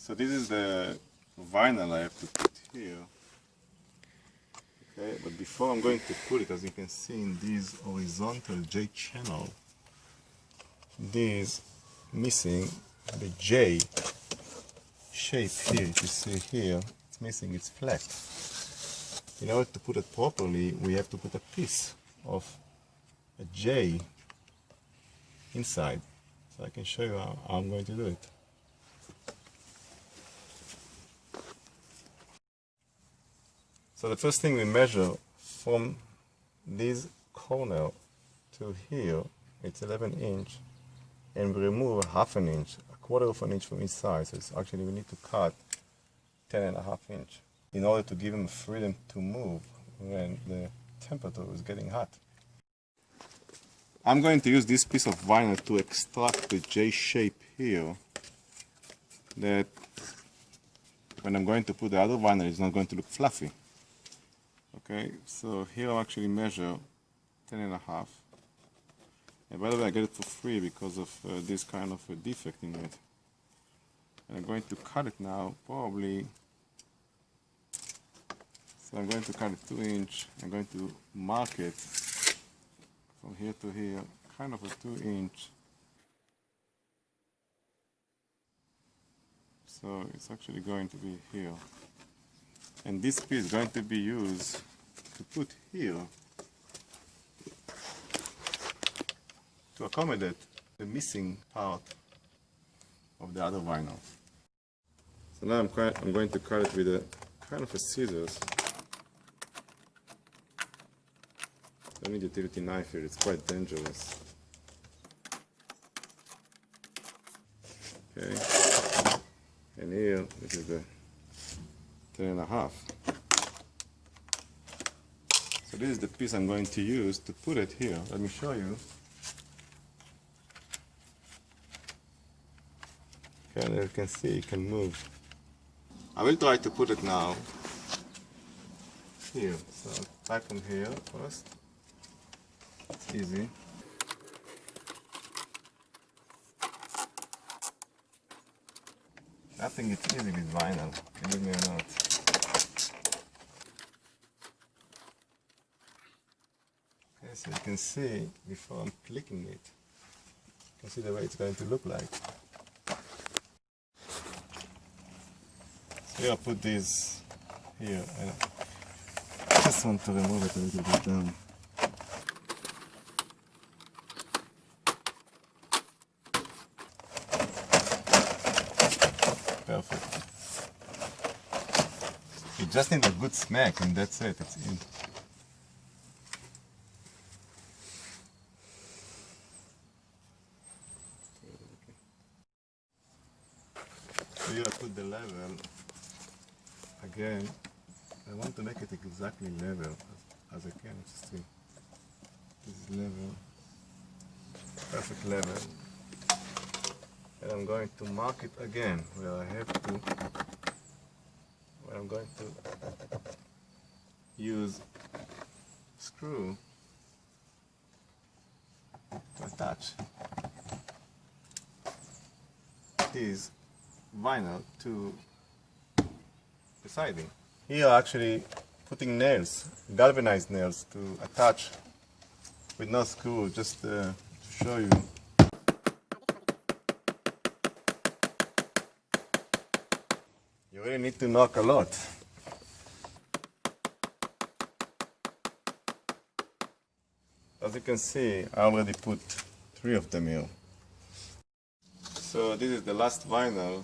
So this is the vinyl I have to put here. Okay, but before I'm going to put it, as you can see in this horizontal J channel, this missing the J shape here. If you see here, it's missing, it's flat. In order to put it properly, we have to put a piece of a J inside. So I can show you how I'm going to do it. So the first thing we measure from this corner to here, it's 11 inch, and we remove ½ an inch, ¼ of an inch from each side. So it's actually we need to cut 10½ inch in order to give them freedom to move when the temperature is getting hot. I'm going to use this piece of vinyl to extract the J shape here, that when I'm going to put the other vinyl, it's not going to look fluffy. Okay, so here I'll actually measure 10½. And by the way, I get it for free because of this kind of a defect in it. And I'm going to cut it now, probably. So I'm going to cut it 2 inch. I'm going to mark it from here to here, kind of a 2 inch. So it's actually going to be here. And this piece is going to be used to put here to accommodate the missing part of the other vinyl. So now I'm going to cut it with a kind of a scissors. Don't need a utility knife here, it's quite dangerous. Okay, and here this is the 10½. So this is the piece I'm going to use to put it here. Let me show you. Okay, and you can see it can move. I will try to put it now here. So I'll try from here first. It's easy. I think it's easy with vinyl, believe me or not. Okay, so you can see, before I'm clicking it, you can see the way it's going to look like. So here I'll put this here, and I just want to remove it a little bit down. Perfect. You just need a good smack and that's it, it's in. So here I put the level. Again, I want to make it exactly level as I can. See, this is level, perfect level. And I'm going to mark it again where I have to, where I'm going to use screw to attach this vinyl to the siding. Here actually putting nails, galvanized nails to attach with no screw, just to show you. You really need to knock a lot. As you can see, I already put 3 of them here. So this is the last vinyl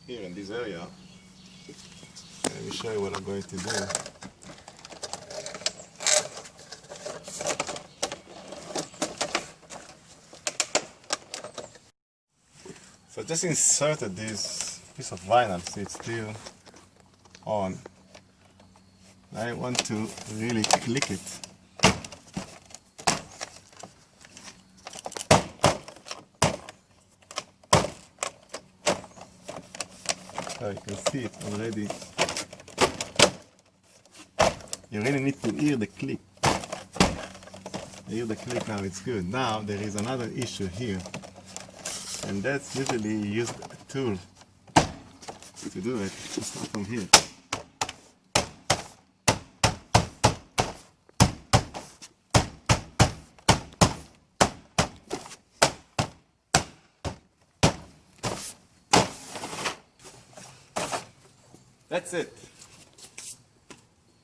here in this area. Let me show you what I'm going to do. So I just inserted this piece of vinyl, see it's still on. I want to really click it. So you can see it already. You really need to hear the click. Hear the click now, it's good. Now there is another issue here. And that's usually you use a tool to do it, to start from here. That's it.